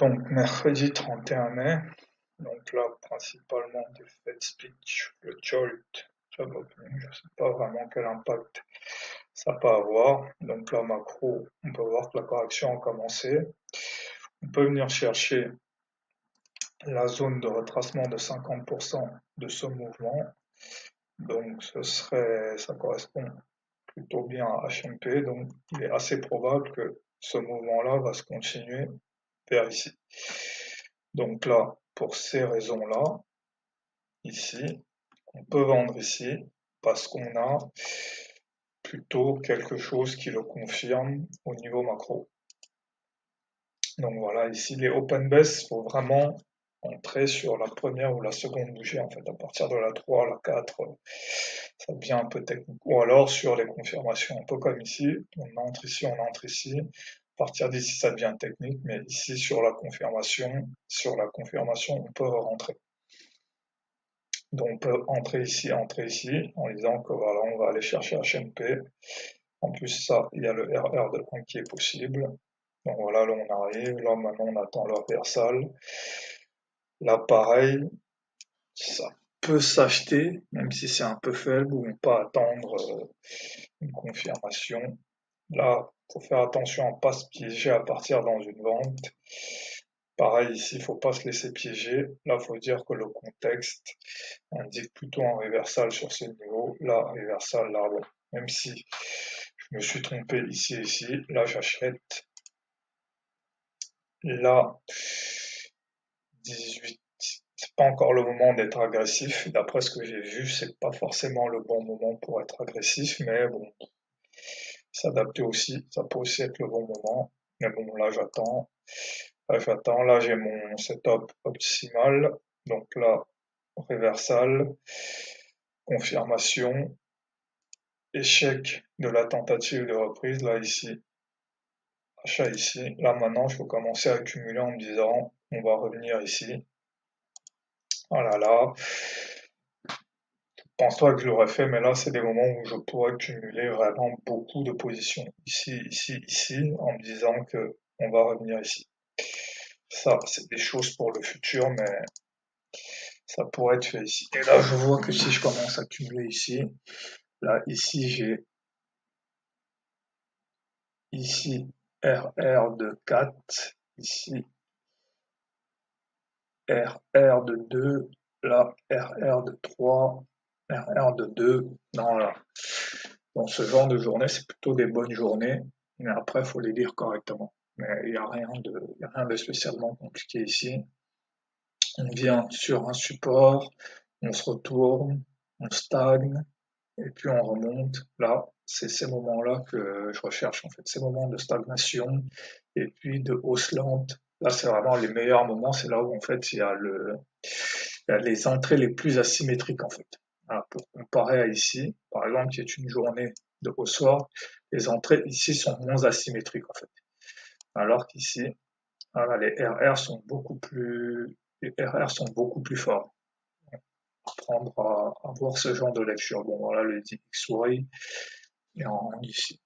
Donc, mercredi 31 mai, donc là, principalement des Fed speech, le JOLT, je ne sais pas vraiment quel impact ça peut avoir. Donc là, macro, on peut voir que la correction a commencé. On peut venir chercher la zone de retracement de 50% de ce mouvement. Donc, ça correspond plutôt bien à HMP. Donc, il est assez probable que ce mouvement-là va se continuer vers ici. Donc là, pour ces raisons-là, ici, on peut vendre ici parce qu'on a plutôt quelque chose qui le confirme au niveau macro. Donc voilà, ici les open baisse, il faut vraiment entrer sur la première ou la seconde bougie en fait. À partir de la 3, la 4, ça devient un peu technique. Ou alors sur les confirmations, un peu comme ici, on entre ici, on entre ici. À partir d'ici, ça devient technique, mais ici sur la confirmation, on peut rentrer. Donc on peut entrer ici, en disant que voilà, on va aller chercher HMP. En plus ça, il y a le RR de 1 qui est possible. Donc voilà, là on arrive, là maintenant on attend le reversal. Là pareil, ça peut s'acheter, même si c'est un peu faible, ou on peut attendre une confirmation. Là, faut faire attention à ne pas se piéger à partir dans une vente. Pareil ici, il faut pas se laisser piéger. Là, faut dire que le contexte indique plutôt un reversal sur ce niveau. Là, reversal, là, bon, même si je me suis trompé ici et ici, là, j'achète. Là, 18, c'est pas encore le moment d'être agressif. D'après ce que j'ai vu, c'est pas forcément le bon moment pour être agressif, mais bon, s'adapter aussi, ça peut aussi être le bon moment. Mais bon, là, j'attends. Là, j'ai mon setup optimal. Donc là, reversal, confirmation, échec de la tentative de reprise, là, ici, achat ici. Là, maintenant, je peux commencer à accumuler en me disant, on va revenir ici. Voilà, là, je pense pas que je l'aurais fait, mais là, c'est des moments où je pourrais accumuler vraiment beaucoup de positions. Ici, ici, ici, en me disant que on va revenir ici. Ça, c'est des choses pour le futur, mais ça pourrait être fait ici. Et là, je vois que si je commence à accumuler ici, là, ici, j'ai ici RR de 4, ici RR de 2, là, RR de 3, RR de 2. Non, là, dans ce genre de journée, c'est plutôt des bonnes journées, mais après, il faut les lire correctement. Mais il n'y a rien de spécialement compliqué ici. On vient sur un support, on se retourne, on stagne, et puis on remonte. Là, c'est ces moments-là que je recherche, en fait, ces moments de stagnation, et puis de hausse lente. Là, c'est vraiment les meilleurs moments, c'est là où, en fait, il y a les entrées les plus asymétriques, en fait. Voilà, pour comparer à ici, par exemple, qui est une journée de hausse forte, les entrées ici sont moins asymétriques, en fait. Alors qu'ici, voilà, les RR sont beaucoup plus forts. Apprendre à voir ce genre de lecture. Bon, voilà le DXY et en ici.